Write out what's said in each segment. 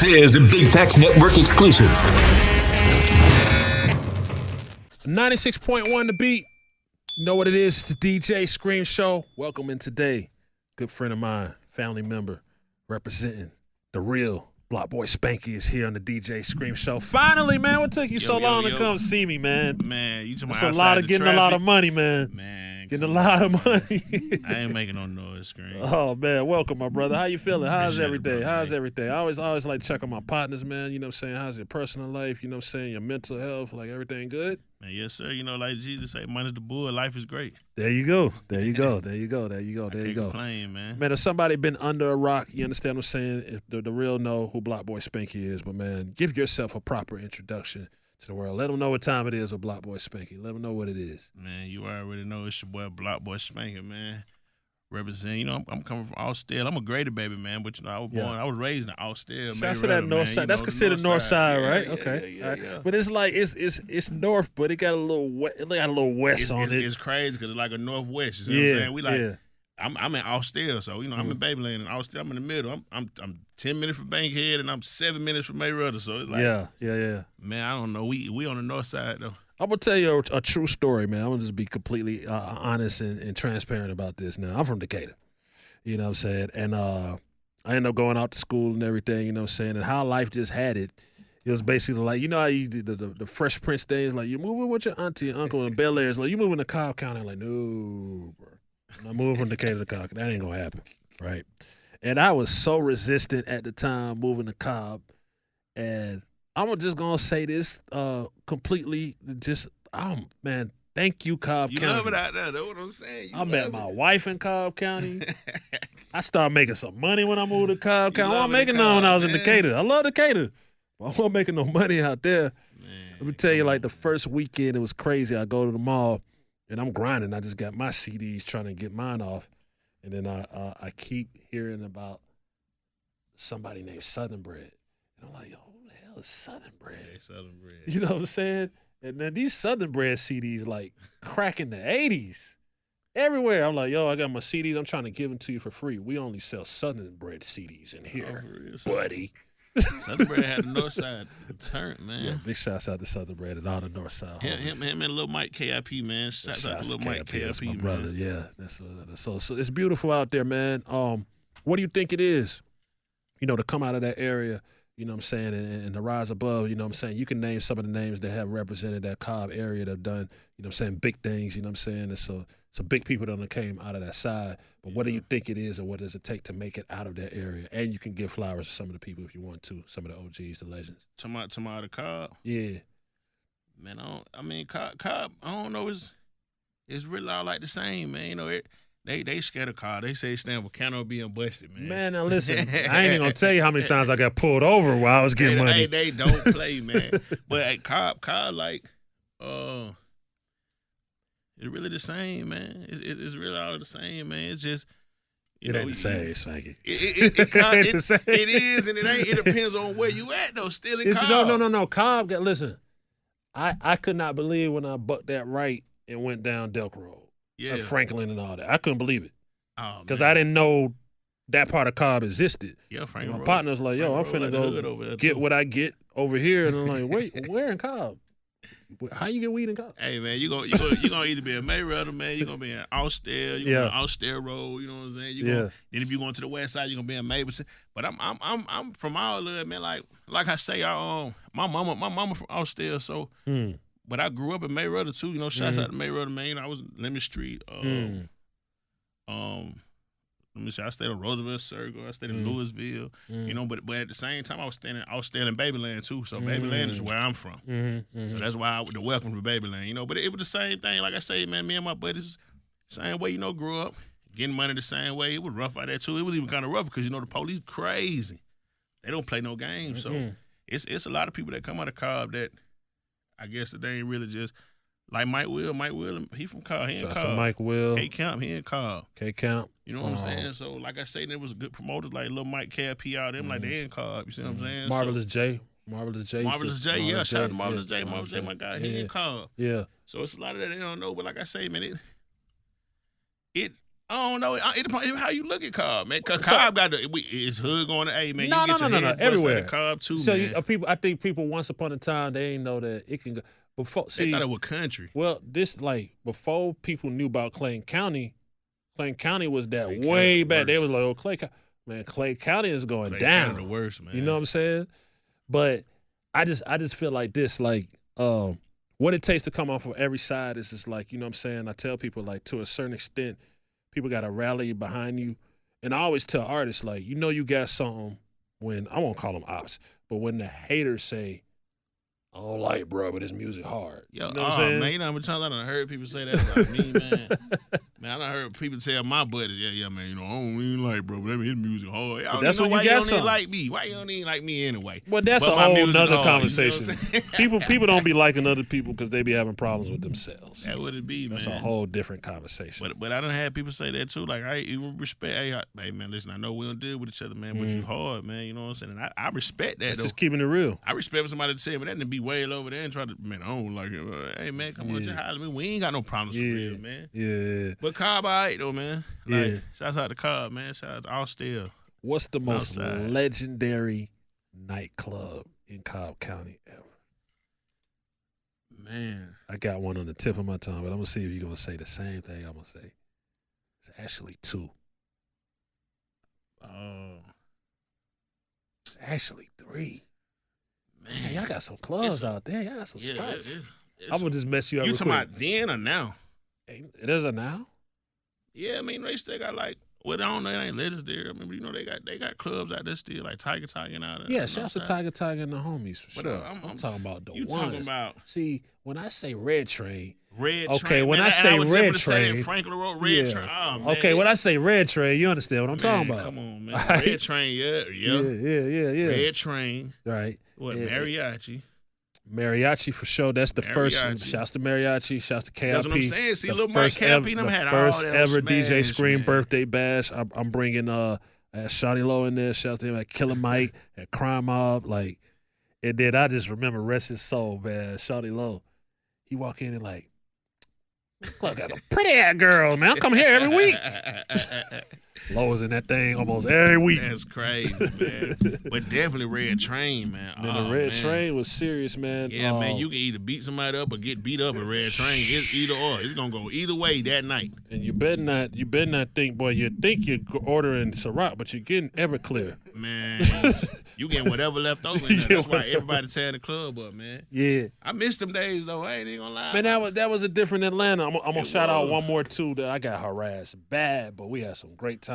This is a Big Facts Network exclusive. 96.1 The Beat. You know what it is? It's the DJ Scream Show. Welcome in today. Good friend of mine, family member, representing the real Boy Spanky is here on the DJ Scream Show. Finally, man, what took you so long to come see me, man? Man, you talking That's about a lot of getting a lot of money, man. Man, getting a lot of money. I ain't making no noise, Scream. Oh man, welcome, my brother. How you feeling? How's Appreciate every it, day? brother, How's man. everything? I always like to check on my partners, man. You know what I'm saying? How's your personal life? You know what I'm saying? Your mental health, like everything good? Man, yes, sir. You know, like Jesus say, money's the bull. Life is great. There you go. There you go. There you go. There you go. I There you can't go. complain, man. Man, if somebody been under a rock, you understand what I'm saying? If the real know who Boy Spanky is. But, man, give yourself a proper introduction to the world. Let them know what time it is with Boy Spanky. Let them know what it is. Man, you already know it's your boy Boy Spanky, man. Represent, you know, I'm coming from Austell. I'm a Grady baby, man, but you know, I was raised in Austell. Shout out to that north side. That's considered north side, right? Okay. Yeah. But it's like it's north, but it got a little west on it. It's crazy because it's like a northwest. You know what I'm saying? We like. Yeah. I'm in Austell, so you know I'm in Babyland and Austell. I'm in the middle. I'm 10 minutes from Bankhead and I'm 7 minutes from Mayweather. So it's like yeah. Man, I don't know. We on the north side though. I'm gonna tell you a true story, man. I'm gonna just be completely honest and transparent about this. Now, I'm from Decatur, you know what I'm saying, and I ended up going out to school and everything, you know what I'm saying, and how life just had it. It was basically like, you know how you did the Fresh Prince days, like you're moving with your auntie and uncle in Bel Air. It's like you moving to Cobb County. I'm like, no, bro. I'm not moving from Decatur to Cobb. That ain't gonna happen, right? And I was so resistant at the time moving to Cobb, and I'm just gonna say this completely. Man, thank you, Cobb County. You love it out there. That's what I'm saying. I met my wife in Cobb County. I started making some money when I moved to Cobb County. I wasn't making none when I was in Decatur. I love Decatur, but I wasn't making no money out there. Man, Let me tell you, like the first weekend, it was crazy. I go to the mall and I'm grinding. I just got my CDs trying to get mine off, and then I keep hearing about somebody named Southern Bread, and I'm like, yo, who the hell is Southern Bread? Yeah, Southern Bread. You know what I'm saying? And then these Southern Bread CDs like cracking the 80s. Everywhere. I'm like, yo, I got my CDs. I'm trying to give them to you for free. We only sell Southern Bread CDs in here, buddy. Southern Bread had the north side turned, man. Yeah, big shouts out to Southern Bread and all the north side. Him and little Mike KIP, man. Shouts out to little Mike KIP, That's my man. brother. Yeah, so it's beautiful out there, man. What do you think it is? You know, to come out of that area, you know what I'm saying, and to rise above, you know what I'm saying. You can name some of the names that have represented that Cobb area that have done, you know what I'm saying, big things, you know what I'm saying. And so some big people that came out of that side. But what do you think it is, or what does it take to make it out of that area? And you can give flowers to some of the people if you want to, some of the OGs, the legends. Tomorrow the Cobb. Yeah. Man, Cobb, I don't know, it's really all like the same, man. You know, they scared of Cobb. They say it stand for Cano being busted, man. Man, now listen, I ain't even gonna tell you how many times I got pulled over while I was getting money. They don't play, man. But at Cobb, like, it's really the same, man. It's really all the same, man. It's just It ain't the same, Spanky. It is, and it ain't. It depends on where you at, though. Still in Cobb. No. Cobb, listen, I could not believe when I bucked that right and went down Delk Road. Yeah. Franklin and all that. I couldn't believe it. Because I didn't know that part of Cobb existed. Yeah, Franklin. My partner's like, yo, I'm finna go get what I get over here. And I'm like, wait, where in Cobb? How you get weed in Cobb? Hey, man, you gonna either be a Mayweather, man, you're gonna be in Austell, you're gonna be on Austell Road, you know what I'm saying? Then if you're going to the west side, you're gonna be in Mapleton. But I'm from all of it, man. Like I say, my mama from Austell, so but I grew up in Mayweather too, you know, shouts out to Mayweather, man. I was in Lemon Street. Let me see, I stayed on Roosevelt Circle, I stayed in Louisville, you know, but at the same time I was staying in Babyland too. So Babyland is where I'm from. So that's why the welcome to Babyland, you know. But it was the same thing, like I say, man, me and my buddies, same way, you know, grew up, getting money the same way. It was rough out there too. It was even kind of rough because, you know, the police crazy. They don't play no games. So it's a lot of people that come out of Cobb that I guess that they ain't really just like Mike Will, he from Cobb. He in Cobb. Mike Will. K Camp, he in Cobb. K Camp. You know what I'm saying? So, like I say, there was good promoters like Lil Mike KP out them, like they in Cobb. You see what I'm saying? Marvelous J. Yeah. Shout out to Marvelous J. Marvelous J, my guy. He in Cobb. Yeah. So it's a lot of that they don't know. But like I say, man, I don't know. It depends how you look at Cobb, man. Cause Cobb got it's hood going to A, man. No, everywhere. Cobb too, so man. I think people once upon a time they ain't know that it can go. Before, They thought it was country. Well, before people knew about Clay County was that way back. They was like, oh, Clay County is going down. The worst, man. You know what I'm saying? But I just feel like this, what it takes to come off of every side is just like, you know what I'm saying? I tell people, like, to a certain extent, people got to rally behind you. And I always tell artists, like, you know you got something when, I won't call them ops, but when the haters say, I don't like bro, but his music hard. Yo, you know what I'm saying? Man, you know how many times I done heard people say that about me, man. Man, I done heard people tell my buddies, yeah, man, you know, I don't even like bro, but his music hard. I don't that's know when why you got don't something. even like me. Why you don't even like me anyway? Well, that's a whole nother conversation. You know people don't be liking other people because they be having problems with themselves. That would it be, man. That's a whole different conversation. But I done had people say that too. Like, I even respect, hey man, listen, I know we don't deal with each other, man, but you hard, man. You know what I'm saying? And I respect that, That's though. just keeping it real. I respect for somebody to say, but that didn't be wail over there and try to, man, I don't like it. Hey, man, come on, just holler at me. We ain't got no problems for real, man. Yeah. But Cobb, all right, though, man. Like, Yeah. shouts out to Cobb, man. Shout out to Austell. What's the most Outside. legendary nightclub in Cobb County ever? Man. I got one on the tip of my tongue, but I'm going to see if you're going to say the same thing I'm going to say. It's actually two. Oh. It's actually three. Man, y'all got some clubs out there. Y'all got some spots. I'm going to just mess you up. You real talking quick. about then or now? It is a now? Yeah, I mean, they still got like, well, I don't know, it ain't legendary. I mean, you know, they got clubs out there still, like Tiger and all that. Yeah, shouts to Tiger and the homies for But, sure. I'm talking about the you ones. talking about See, when I say Red Train, Red okay, Train. when Man, I say was Red just gonna say that Train, Franklin wrote Red Train. Oh, man. okay, when I say Red Train, you understand what I'm talking about. Come on, man. Right? Red Train, yeah. Yeah. Red Train. Right. What, Yeah. Mariachi? For sure. That's the first. Mariachi. Shouts to Mariachi. Shouts to KIP. That's what I'm saying. See, The little Mike first KIP, ever- them had the all first that ever smash, DJ Scream man. birthday bash. I'm bringing Shawty Low in there. Shouts to him at Killer Mike at Crime Mob. Like, and then I just remember rest his soul, man. Shawty Low. He walk in and like, look, got a pretty ass girl, man. I come here every week. Low is in that thing almost every week. That's crazy, man. But definitely Red Train, man. Man, the Red Train was serious, man. Yeah, man, you can either beat somebody up or get beat up at Red Train. It's either or. It's gonna go either way that night. And you better not think, boy, you think you're ordering Ciroc, but you're getting Everclear. Man, you getting whatever left over in there. That's why everybody tearing the club up, man. Yeah. I miss them days though. I ain't even gonna lie. Man, that was a different Atlanta. I'm gonna shout out one more too that I got harassed bad, but we had some great times.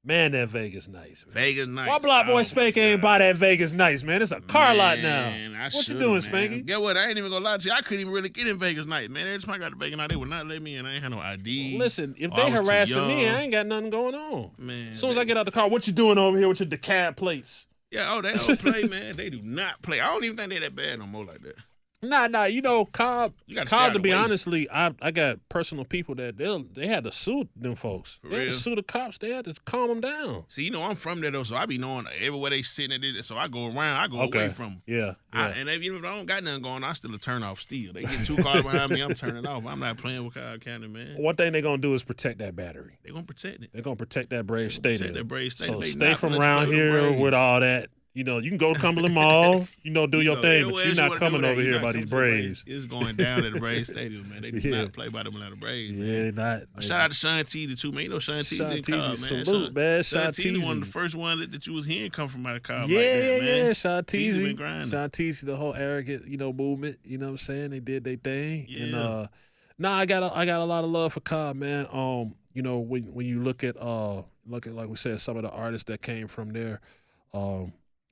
Man, that Vegas nice. Man. Vegas nice. Why Block Boy Spanky ain't buy that Vegas nice, man? It's a car lot now. What you doing, Spanky? Get what? I ain't even gonna lie to you. I couldn't even really get in Vegas night, man. Every time I got to Vegas night, they would not let me in. I ain't had no ID. Listen, if they harassing me, I ain't got nothing going on. Man, as soon as I get out the car, what you doing over here with your DeKalb plates? Yeah, they don't play, man. They do not play. I don't even think they that bad no more like that. Nah. You know, Cobb, to be way. honestly, I got personal people that they had to sue them folks. They had to sue the cops. They had to calm them down. See, you know, I'm from there, though, so I be knowing everywhere they sitting at it. So I go around. I go away from them. Yeah. And even if I don't got nothing going on, I still a turn off still. They get 2 cars behind me, I'm turning off. I'm not playing with Cobb County, man. One thing they're going to do is protect that battery. They're going to protect it. They're going to protect that Brave Stadium. Protect that Brave So Stadium. stay from around here with all that. You know, you can go to Cumberland Mall, do your thing, but you're not coming over here by these Braves. It's going down at the Braves Stadium, man. They do not play by them Atlanta Braves, man. Yeah, not. Shout out to Sean Teasy, too, man. You know Sean Teasy in Cobb, man. Salute, man. Sean Teasy, one of the first ones that you was hearing come from out of Cobb. Yeah, like that, man. yeah. Sean Teasy been grinding. Sean Teasy, the whole arrogant, movement. You know what I'm saying? They did their thing. Yeah. And I got a lot of love for Cobb, man. When you look at like we said, some of the artists that came from there,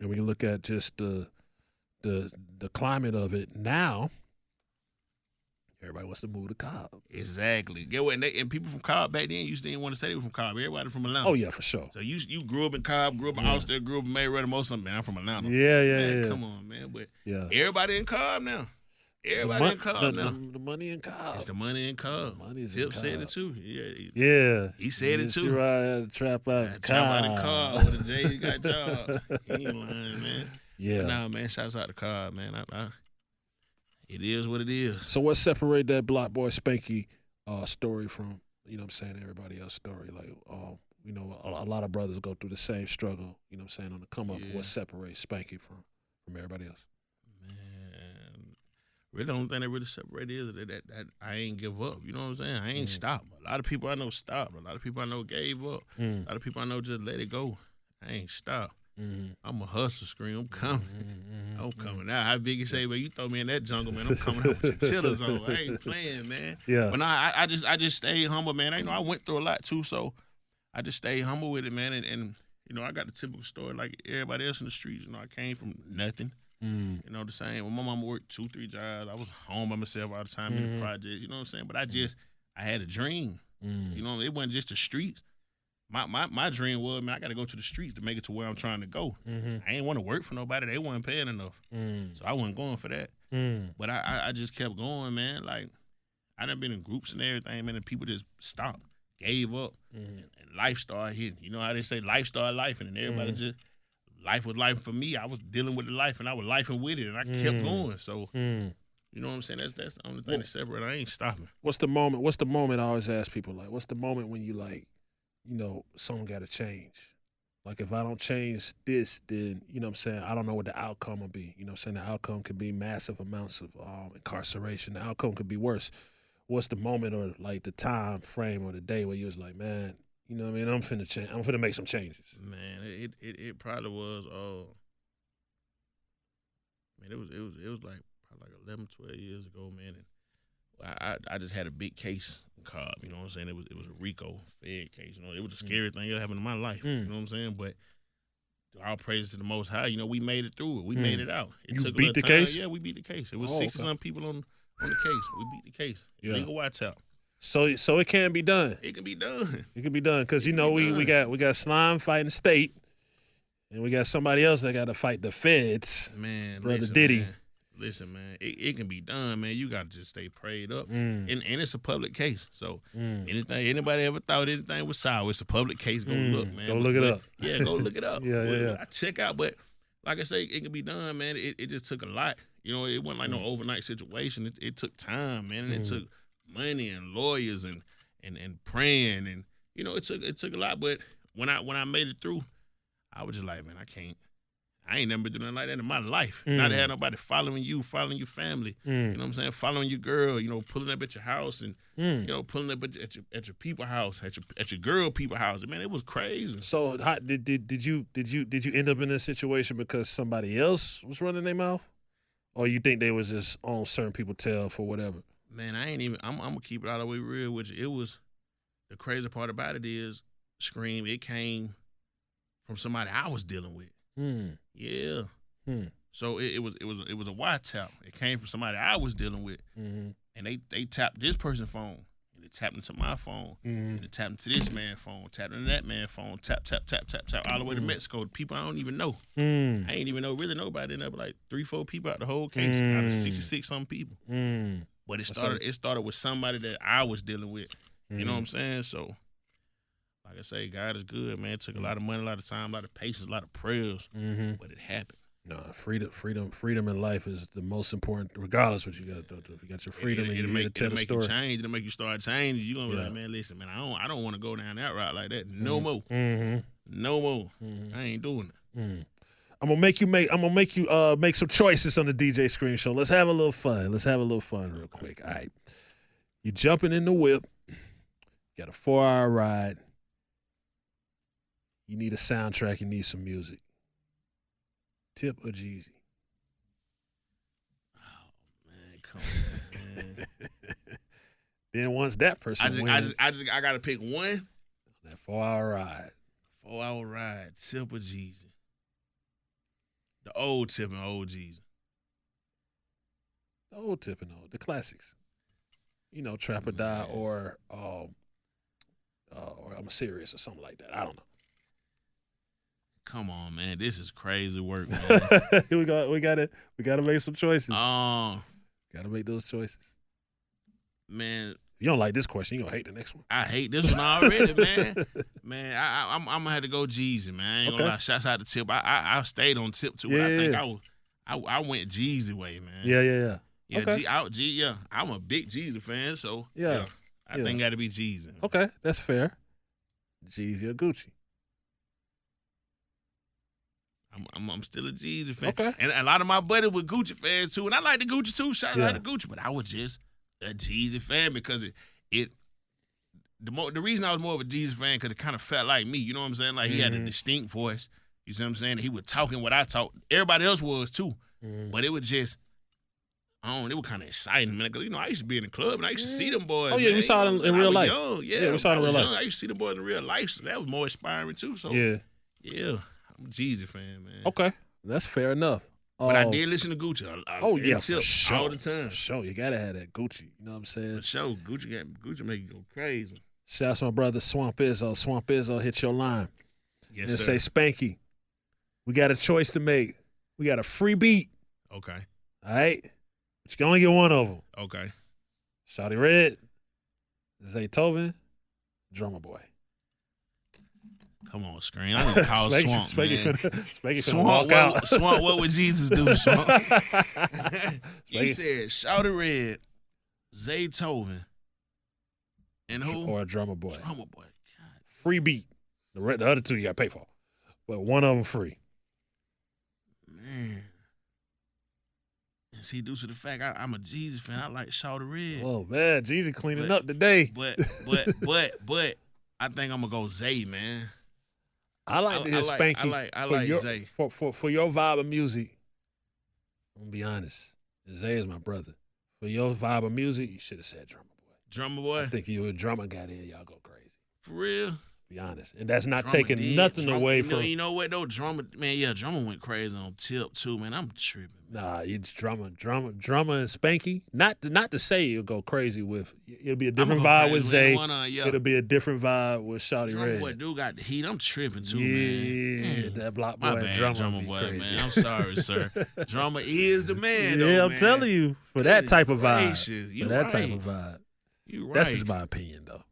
and when you look at just the climate of it now, everybody wants to move to Cobb. Exactly. Get what? And people from Cobb back then used to didn't want to say they were from Cobb. Everybody from Atlanta. Oh yeah, for sure. So you grew up in Cobb, grew up in Austin, grew up in Mayweather, most of them. Man, I'm from Atlanta. Yeah. Come on, man. But everybody in Cobb now. Everybody in Cobb now. The money in Cobb. It's the money in Cobb. Tip said it too. Yeah. He said it too. Right, had to trap out the Trap out the Cobb with the J's got jobs. He ain't lying, man. Yeah. But nah, man, shouts out to Cobb, man. It is what it is. So what separated that Block Boy Spanky story from you know what I'm saying, everybody else's story. Like, you know, a lot of brothers go through the same struggle, you know what I'm saying, on the come up. What separates Spanky from everybody else? Man, really the only thing that really separated is that I ain't give up. You know what I'm saying? I ain't stopped. A lot of people I know stopped. A lot of people I know gave up. A lot of people I know just let it go. I ain't stopped. I'm a hustler, Scream. I'm coming. I'm coming out. How big you say, man, you throw me in that jungle, man, I'm coming out with your chillers on. I ain't playing, man. Yeah. But I just stayed humble, man. You know, I went through a lot too, so I just stayed humble with it, man. And you know, I got the typical story like everybody else in the streets. You know, I came from nothing. You know, the same. When my mama worked 2-3 jobs, I was home by myself all the time in the project. You know what I'm saying? But I had a dream. You know, it wasn't just the streets. My dream was, man, I got to go to the streets to make it to where I'm trying to go. I ain't want to work for nobody. They wasn't paying enough. So I wasn't going for that. But I just kept going, man. Like, I done been in groups and everything, man, and people just stopped, gave up, and life started hitting. You know how they say life started life, and then everybody just, life was life for me. I was dealing with the life, and I was lifing with it, and I kept going. So, you know what I'm saying? That's the only thing that separates. I ain't stopping. What's the moment I always ask people, like, what's the moment when you, like, you know, something got to change? Like, if I don't change this, then, you know what I'm saying, I don't know what the outcome will be. You know what I'm saying? The outcome could be massive amounts of incarceration. The outcome could be worse. What's the moment or, like, the time frame or the day where you was like, man, you know what I mean, I'm finna change. I'm finna make some changes. Man, it probably was, man, it was like probably like 11, 12 years ago, man. And I just had a big case in Cobb, you know what I'm saying? It was a RICO Fed case, you know. It was a scary thing that happened in my life, you know what I'm saying? But all praise to the Most High, you know, we made it through it. We made it out. It took beat a the time. case? Yeah, we beat the case. It was 60-something people on the case. We beat the case. Yeah. Legal watch out. So it can be done. It can be done. It can be done because, you know, we got Slime fighting state, and we got somebody else that got to fight the feds. Man, Brother listen, Diddy. Man. Listen, man, it can be done, man. You got to just stay prayed up. And it's a public case. So anybody ever thought anything was sour, it's a public case. Go look, man. Go look it up. Yeah, go look it up. Yeah. I check out. But like I say, it can be done, man. It just took a lot. You know, it wasn't like no overnight situation. It took time, man. And it took money and lawyers and praying. And, you know, it took a lot. But when I made it through, I was just like, man, I ain't never been doing nothing like that in my life. Not to have nobody following you, following your family. You know what I'm saying? Following your girl, you know, pulling up at your house and, you know, pulling up at your people house, at your girl people house. Man, it was crazy. So did you end up in this situation because somebody else was running their mouth? Or you think they was just on certain people tail for whatever? Man, I'm going to keep it all the way real with you. It was, the crazy part about it is, Scream, it came from somebody I was dealing with. Yeah. So it was a wiretap. It came from somebody I was dealing with, and they tapped this person's phone, and they tapped into my phone, and they tapped into this man's phone, tapped into that man's phone, tap all the way to Mexico. People I don't even know. I ain't even know really nobody. There were like 3-4 people out the whole case out of 66 some people. But it started with somebody that I was dealing with. You know what I'm saying? So, like I say, God is good, man. It took a lot of money, a lot of time, a lot of patience, a lot of prayers, but it happened. No, freedom in life is the most important, regardless what you got to do. You got your freedom, and you got to tell the story. You change. It'll make you start changing. You're gonna be like, man, listen, man, I don't want to go down that route like that. No more. No more. I ain't doing it. I'm gonna make you make some choices on the DJ Scream Show. Let's have a little fun. Real quick. All right, you jumping in the whip. You got a 4-hour ride. You need a soundtrack. You need some music. Tip or Jeezy? Oh man, come on, man. Then once that person wins, I gotta pick one. That 4-hour ride. 4-hour ride. Tip or Jeezy? The old Tip and old Jeezy. The old Tip and old, the classics. You know, Trap or Die or I'm Serious or something like that. I don't know. Come on, man. This is crazy work, man. we gotta make some choices. Gotta make those choices. Man. If you don't like this question, you're gonna hate the next one. I hate this one already, man. Man, I'm gonna have to go Jeezy, man. I ain't gonna lie. Shouts out to Tip. I stayed on Tip too. Yeah, I went Jeezy way, man. Yeah. Yeah, okay. I'm a big Jeezy fan, so yeah. I think got to be Jeezy. Okay, that's fair. Jeezy or Gucci? I'm still a Jeezy fan. Okay. And a lot of my buddies were Gucci fans too, and I like the Gucci too. Shout out to Gucci, but I was just a Jeezy fan because the reason I was more of a Jeezy fan because it kind of felt like me. You know what I'm saying? Like he had a distinct voice. You see what I'm saying? He was talking what I talk. Everybody else was too, but it was just. It was kind of exciting, man. Cause I used to be in the club and I used to see them boys. Oh yeah, man. we saw them in real life. Young. Yeah, we saw them in real life. I used to see them boys in real life, so that was more inspiring too. So yeah, I'm a Jeezy fan, man. Okay, that's fair enough. But I did listen to Gucci. For sure, all the time. For sure, you gotta have that Gucci. You know what I'm saying? For sure, Gucci make you go crazy. Shout out to my brother Swamp Izzo. Swamp Izzo hit your line. Yes, and sir. say, Spanky, we got a choice to make. We got a free beat. Okay. All right. But you can only get one of them. Okay. Shawty Red, Zaytoven, Drummer Boy. Come on, screen. I need to call Swamp, man. Swamp, Swamp, what would Jesus do, Swamp? You said Shawty Red, Zaytoven, and who? Or a Drummer Boy. Drummer Boy. God. Free beat. The other two you got to pay for. But one of them free. Man. And see, due to the fact I'm a Jeezy fan, I like Shawty Red. Oh, man. Jeezy cleaning up today. But I think I'm going to go Zay, man. I like to hear Spanky. I like Zay. For your vibe of music, I'm going to be honest. Zay is my brother. For your vibe of music, you should have said Drummer Boy. Drummer Boy? I think you a drummer got in, y'all go crazy. For real? Be honest. And that's not taking nothing away from. You know what, though? Drummer went crazy on Tip, too, man. I'm tripping. Nah, it's drummer and Spanky. Not to say you'll go crazy with. It'll be a different vibe with Zay. It'll be a different vibe with Shawty Red. Boy, dude got the heat. I'm tripping too, man. Yeah, that block boy and drummer boy, crazy. Man. I'm sorry, sir. Drummer is the man. Yeah, though, I'm telling you, for that type of vibe. Type of vibe. You right. That's just my opinion, though.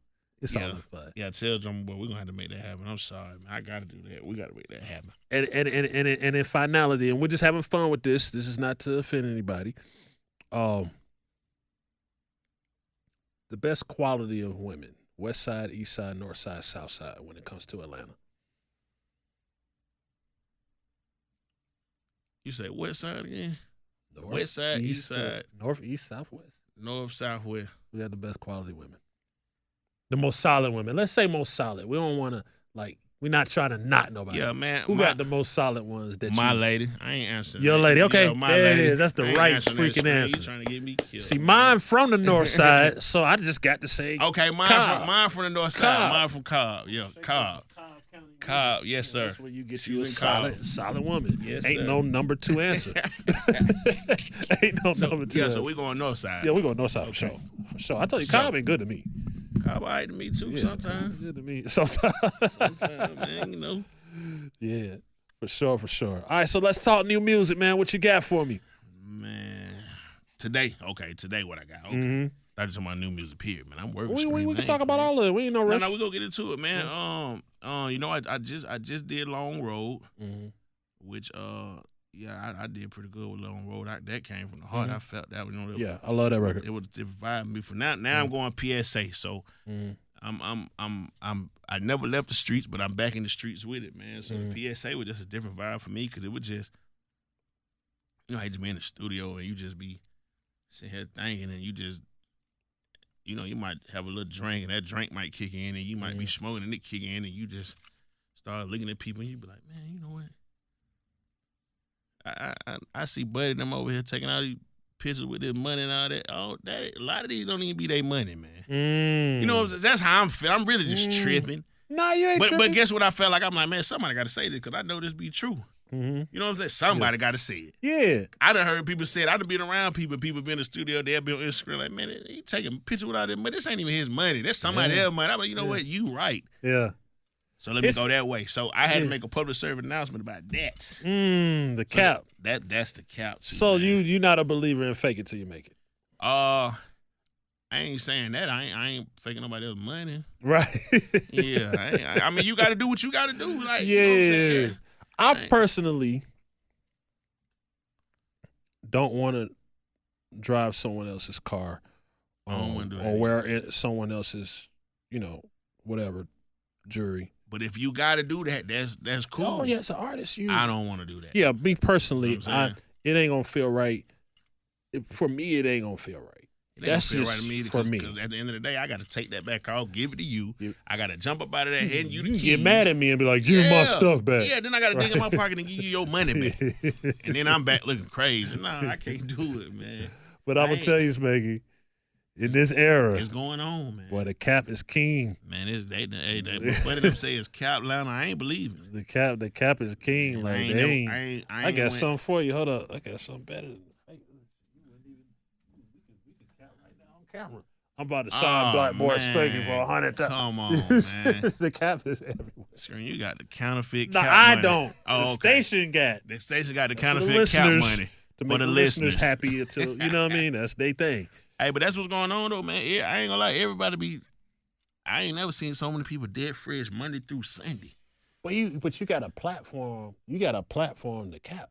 It's all in fun. Yeah, tell Drummer Boy we're gonna have to make that happen. I'm sorry, man. I gotta do that. We gotta make that happen. And in finality, and we're just having fun with this. This is not to offend anybody. The best quality of women: West Side, East Side, North Side, South Side. When it comes to Atlanta, you say West Side again? North, West Side, East Side, North, East, Southwest. North, Southwest. We got the best quality women. The most solid women. Let's say most solid. We don't want to, we're not trying to knock nobody. Yeah, man. Who got the most solid ones that my lady. I ain't answering Your lady. Okay. My there lady. it is. That's the right freaking answer. You trying to get me killed. See, mine from the north side, so I just got to say okay, mine from the north side. Mine from Cobb. Yeah, Cobb. Cobb, yes, sir. That's where you get you a solid woman. Yes, Ain't sir. no number two answer. Ain't no number two answer. So we going north side. Yeah, we going north side for sure. For sure. I told you, Cobb ain't good to me. Cobb all right to me, too, sometimes. Good to me. Sometimes, man, you know. Yeah, for sure. All right, so let's talk new music, man. What you got for me? Man, today what I got. Okay. Mm-hmm. That's my new music period, man. I'm working. We can talk about all of it. We ain't no rush. No, we gonna get into it, man. I just did Long Road, which I did pretty good with Long Road. That came from the heart. I felt that. I love that record. It revived me for now. Now I'm going PSA, so I never left the streets, but I'm back in the streets with it, man. So the PSA was just a different vibe for me because it was just, I hate to be in the studio and you just be sitting here thinking and you just. You might have a little drink, and that drink might kick in, and you might be smoking, and it kick in, and you just start looking at people, and you be like, man, you know what? I see Buddy them over here taking all these pictures with their money and all that. A lot of these don't even be their money, man. You know what I'm saying? That's how I'm feeling. I'm really just tripping. Nah, you ain't tripping. But guess what I felt like? I'm like, man, somebody got to say this because I know this be true. You know what I'm saying? Somebody got to say it. Yeah. I done heard people say it. I done been around people be in the studio, they'll be on Instagram like, man, he taking a picture without it, but this ain't even his money. That's somebody else's money. I'm like, you know what? You right. Yeah. So let me go that way. So I had to make a public service announcement about that. The cap. That's the cap. So you not a believer in fake it till you make it? I ain't saying that. I ain't faking nobody else's money. Right. Yeah. I mean, you got to do what you got to do. Like, yeah. You know what I'm saying? I personally don't want to drive someone else's car I don't want to do that. Or wear someone else's, whatever, jewelry. But if you got to do that, that's cool. Oh, yeah, it's an artist. I don't want to do that. Yeah, me personally, You know what I'm it ain't going to feel right. For me, it ain't going to feel right. That's feel just right to me for me. Because at the end of the day, I got to take that back off, give it to you. I got to jump up out of that head and you the keys. Get mad at me and be like, give me my stuff back. Yeah, then I got to dig in my pocket and give you your money back. And then I'm back looking crazy. Nah, I can't do it, man. But I'm going to tell you, Spanky, in this era, it's going on, man. Boy, the cap is king. Man, what did them say is cap Lana? I ain't believing. The cap is king. Man, I got something for you. Hold up. I got something better than fake. Camera. I'm about to sign Black Boy Spanky for $100,000. Come on, man. The cap is everywhere. Screen, you got the counterfeit No, cap I money. don't. Oh, the okay. station got. The station got the For counterfeit cap money. To for make the listeners listeners. happy until, you know what I mean? That's their thing. Hey, but that's what's going on, though, man. I ain't gonna lie. Everybody be. I ain't never seen so many people dead fresh Monday through Sunday. But you got a platform. You got a platform to cap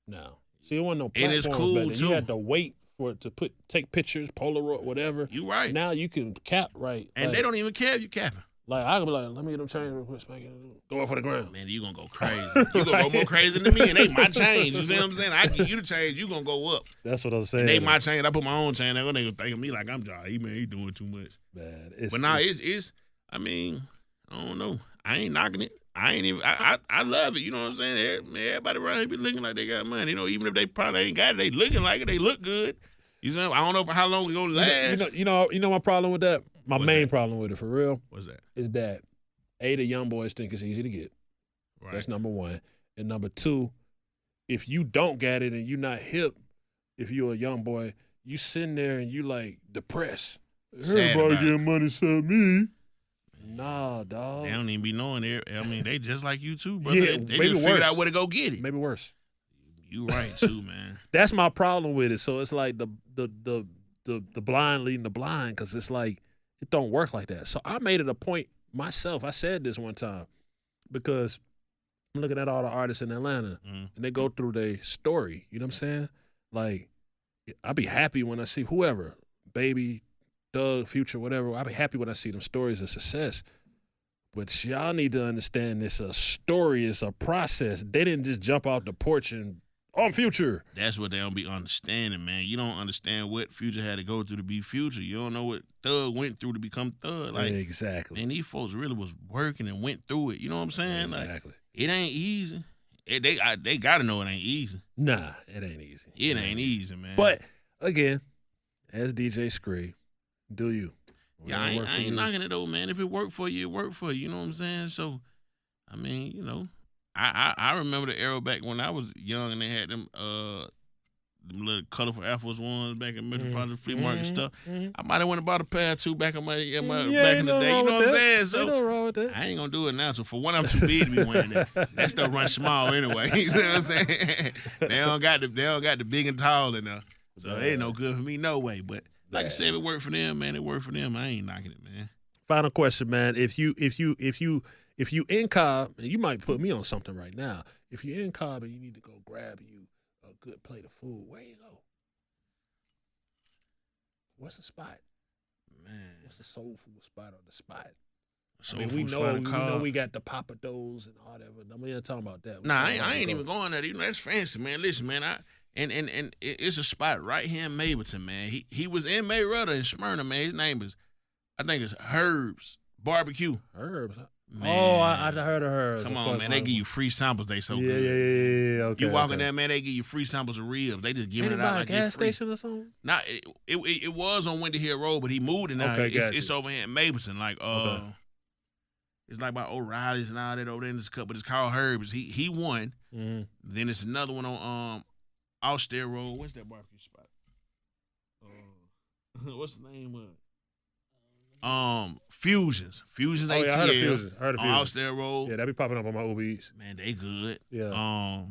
now. See, it wasn't no And platforms it's cool, back then. too. You had to wait for it to take pictures, Polaroid, whatever. You right. Now you can cap right. And they don't even care if you capping. Like, I could be like, let me get them change real quick, Spanky. Go up for the ground. Man, you gonna go crazy. You gonna go more crazy than me, and they my change. You see what I'm saying? I give you the change, you gonna go up. That's what I'm saying. And they my change. I put my own change. They're gonna think of me like I'm Johnny. Man, he doing too much. Man, But now it's. I mean, I don't know. I ain't knocking it. I ain't even. I love it. You know what I'm saying? Everybody around here be looking like they got money. You know, even if they probably ain't got it, they looking like it. They look good. You know, I don't know for how long it's gonna last. You know my problem with that. My main problem with it, for real. What's that? Is that the young boys think it's easy to get. Right. That's number one. And number two, if you don't get it and you not hip, if you're a young boy, you sitting there and you like depressed. Everybody getting money except me. Nah, dog. They don't even be knowing it. I mean, they just like you too, bro. Yeah, they maybe just figured worse. out where to go get it. Maybe worse. You right too, man. That's my problem with it. So it's like the blind leading the blind, because it's like it don't work like that. So I made it a point myself. I said this one time because I'm looking at all the artists in Atlanta and they go through their story. You know what I'm saying? Like, I'll be happy when I see whoever, Baby, Doug, Future, whatever. I'll be happy when I see them stories of success. But y'all need to understand it's a story. It's a process. They didn't just jump off the porch and, I'm Future. That's what they don't be understanding, man. You don't understand what Future had to go through to be Future. You don't know what Thug went through to become Thug. Like, exactly. And these folks really was working and went through it. You know what I'm saying? Exactly. Like, it ain't easy. They got to know it ain't easy. Nah, it ain't easy. It ain't easy, man. But, again, as DJ Scree, do you. Yeah, I ain't knocking it, though, man. If it worked for you, it worked for you. You know what I'm saying? So, I mean, you know. I remember the era back when I was young and they had them little colorful Air Force Ones back in Metropolitan Flea Market stuff. I might have went and bought a pair too back in back in the day. You know what I'm saying? So no wrong with that. I ain't gonna do it now. So for one, I'm too big to be wearing that. That stuff runs small anyway. You know what I'm saying? They don't got the big and tall enough. So it ain't no good for me, no way. But like I said, if it worked for them, man, it worked for them. I ain't knocking it, man. Final question, man. If you in Cobb, and you might put me on something right now. If you're in Cobb and you need to go grab you a good plate of food, where you go? What's the spot? Man, what's the soul food spot on the spot? We know we got the papados and all that, but I'm not talking about that. Nah, I ain't even going there. You know, that's fancy, man. Listen, man, and it's a spot right here in Mableton, man. He was in Mayweather in Smyrna, man. His name is, I think it's Herbs Barbecue. Herbs. Man. Oh, I heard of Herbs. Come on, man. They give you free samples. They so good. Yeah. Okay. You walk in there, man. They give you free samples of ribs. They just giving it out like a gas it's free. station or something? Nah, it was on Windy Hill Road, but he moved it now. It's over here in Mableton, like it's like by O'Reilly's and all that over there in this cup, but it's called Herbs. He won. Mm-hmm. Then it's another one on Austin Road. What's that barbecue spot? What's the name of it? Fusions ATL. I heard of Fusions. On Austin Road. Yeah, that be popping up on my Uber Eats. Man, they good. Yeah.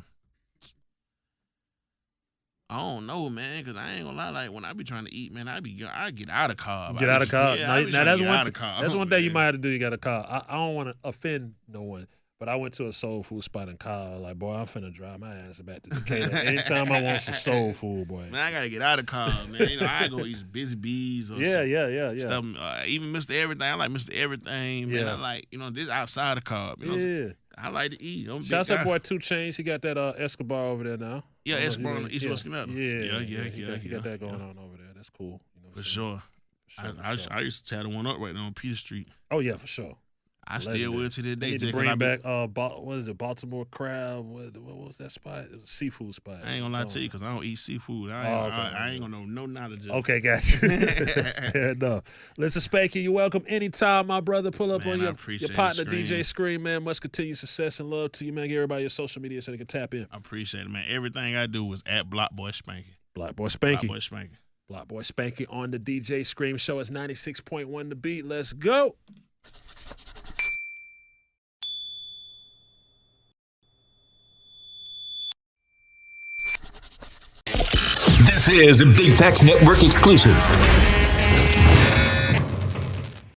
I don't know, man, because I ain't gonna lie. Like when I be trying to eat, man, I get out of Cobb. Get out of Cobb. Yeah, now that's one. Cobb. That's one thing you might have to do. You got to Cobb. I don't want to offend no one, But I went to a soul food spot in Cobb. Like, boy, I'm finna drive my ass back to Decatur. Anytime I want some soul food, boy. Man, I gotta get out of Cobb, man. You know, I go eat some Busy Bees or Yeah. stuff. Even Mr. Everything. I like Mr. Everything, man. Yeah. I like, this outside of Cobb. You know, Yeah. I like to eat. Shouts out boy 2 Chainz. He got that Escobar over there now. Yeah, Escobar on the East West Canal. Yeah. He got that going on over there. That's cool. For sure. I used to tattle one up right there on Peter Street. Oh yeah, for sure. I still will to this day. They need to bring back what is it, Baltimore Crab? What was that spot? It was a seafood spot. I ain't gonna lie to you because I don't eat seafood. I ain't gonna know no knowledge of it. Okay, got you. Fair enough. Listen, Spanky, you're welcome anytime, my brother. Pull up on your partner DJ Scream, man. Much continued success and love to you, man. Get everybody your social media so they can tap in. I appreciate it, man. Everything I do is at Block Boy Spanky. Block Boy Spanky. Block Boy Spanky. Block Boy Spanky on the DJ Scream Show. It's 96.1 The Beat. Let's go. This is a Big Facts Network exclusive.